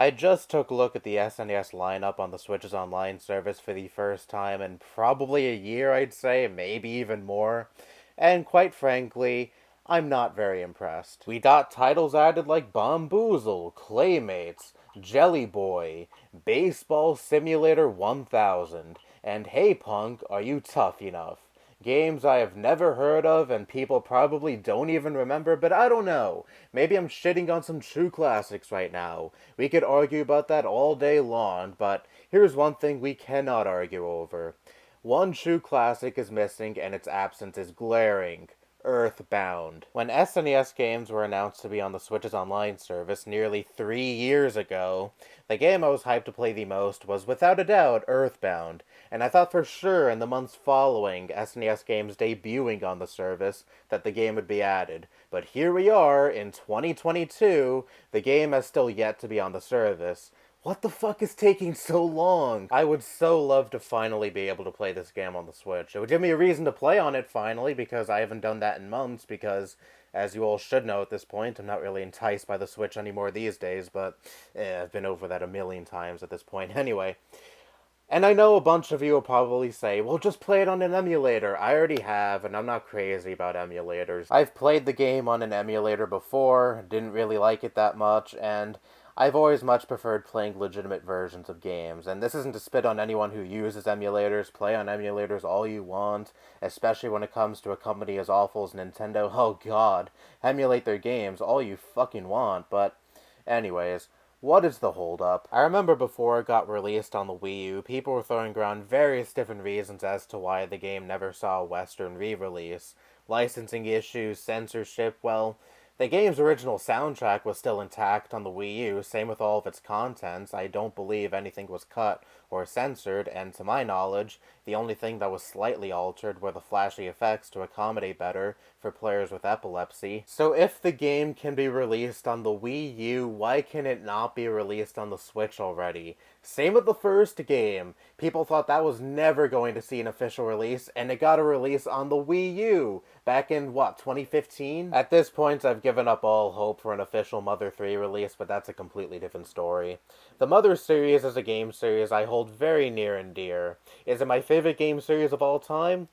I just took a look at the SNES lineup on the Switch's online service for the first time in probably a year, I'd say, maybe even more. And quite frankly, I'm not very impressed. We got titles added like Bomboozle, Claymates, Jelly Boy, Baseball Simulator 1000, and Hey Punk, Are You Tough Enough? Games I have never heard of and people probably don't even remember, but I don't know. Maybe I'm shitting on some true classics right now. We could argue about that all day long, but here's one thing we cannot argue over. One true classic is missing and its absence is glaring. EarthBound. When SNES games were announced to be on the Switch's online service nearly 3 years ago, the game I was hyped to play the most was without a doubt EarthBound, and I thought for sure in the months following SNES games debuting on the service that the game would be added. But here we are in 2022, the game has still yet to be on the service. What the fuck is taking so long? I would so love to finally be able to play this game on the Switch. It would give me a reason to play on it finally, because I haven't done that in months, because, as you all should know at this point, I'm not really enticed by the Switch anymore these days, but I've been over that a million times at this point anyway. And I know a bunch of you will probably say, well, just play it on an emulator. I already have, and I'm not crazy about emulators. I've played the game on an emulator before, didn't really like it that much, and I've always much preferred playing legitimate versions of games. And this isn't to spit on anyone who uses emulators. Play on emulators all you want, especially when it comes to a company as awful as Nintendo. Oh god, emulate their games all you fucking want, but anyways, what is the holdup? I remember before it got released on the Wii U, people were throwing around various different reasons as to why the game never saw a Western re-release. Licensing issues, censorship, well, the game's original soundtrack was still intact on the Wii U, same with all of its contents. I don't believe anything was cut or censored, and to my knowledge, the only thing that was slightly altered were the flashy effects to accommodate better for players with epilepsy. So if the game can be released on the Wii U, why can it not be released on the Switch already? Same with the first game. People thought that was never going to see an official release, and it got a release on the Wii U back in, what, 2015? At this point, I've given up all hope for an official Mother 3 release, but that's a completely different story. The Mother series is a game series I hold very near and dear. Is it my favorite game series of all time?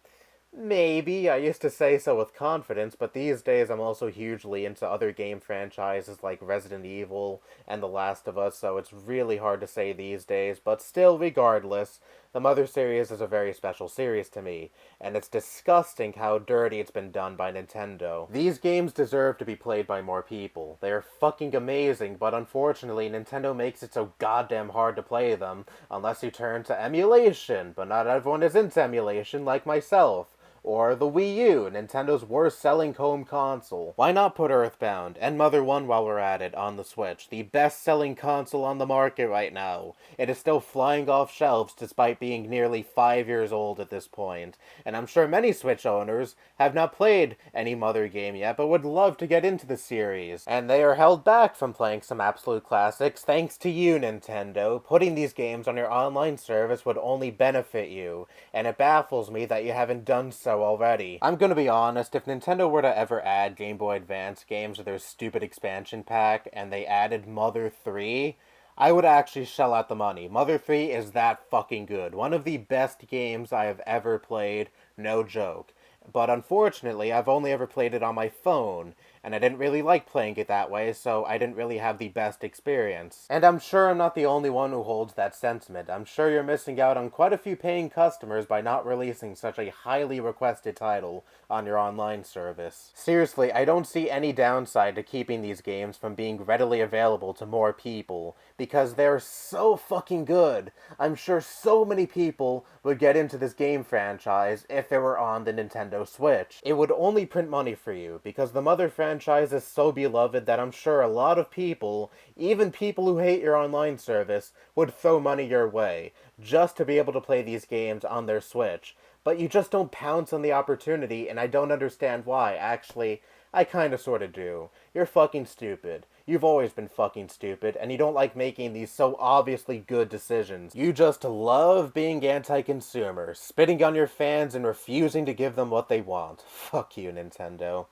Maybe. I used to say so with confidence, but these days I'm also hugely into other game franchises like Resident Evil and The Last of Us, so it's really hard to say these days, but still, regardless, the Mother series is a very special series to me, and it's disgusting how dirty it's been done by Nintendo. These games deserve to be played by more people. They are fucking amazing, but unfortunately Nintendo makes it so goddamn hard to play them, unless you turn to emulation, but not everyone is into emulation like myself. Or the Wii U, Nintendo's worst selling home console. Why not put EarthBound and Mother 1 while we're at it on the Switch, the best selling console on the market right now? It is still flying off shelves despite being nearly 5 years old at this point. And I'm sure many Switch owners have not played any Mother game yet, but would love to get into the series. And they are held back from playing some absolute classics thanks to you, Nintendo. Putting these games on your online service would only benefit you, and it baffles me that you haven't done so already. I'm gonna be honest, if Nintendo were to ever add Game Boy Advance games with their stupid expansion pack, and they added Mother 3, I would actually shell out the money. Mother 3 is that fucking good. One of the best games I have ever played, no joke. But unfortunately, I've only ever played it on my phone, and I didn't really like playing it that way, so I didn't really have the best experience. And I'm sure I'm not the only one who holds that sentiment. I'm sure you're missing out on quite a few paying customers by not releasing such a highly requested title on your online service. Seriously, I don't see any downside to keeping these games from being readily available to more people, because they're so fucking good. I'm sure so many people would get into this game franchise if it were on the Nintendo Switch. It would only print money for you, because the Mother franchise is so beloved that I'm sure a lot of people, even people who hate your online service, would throw money your way, just to be able to play these games on their Switch. But you just don't pounce on the opportunity, and I don't understand why. Actually, I kinda sorta do. You're fucking stupid. You've always been fucking stupid, and you don't like making these so obviously good decisions. You just love being anti-consumer, spitting on your fans and refusing to give them what they want. Fuck you, Nintendo.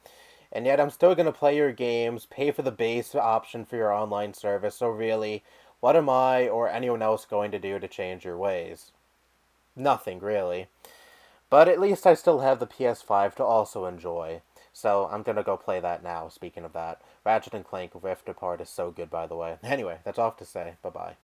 And yet I'm still gonna play your games, pay for the base option for your online service, so really, What am I or anyone else going to do to change your ways? Nothing, really. But at least I still have the PS5 to also enjoy. So I'm gonna go play that now, speaking of that. Ratchet and Clank Rift Apart is so good, by the way. Anyway, that's all I have to say. Bye-bye.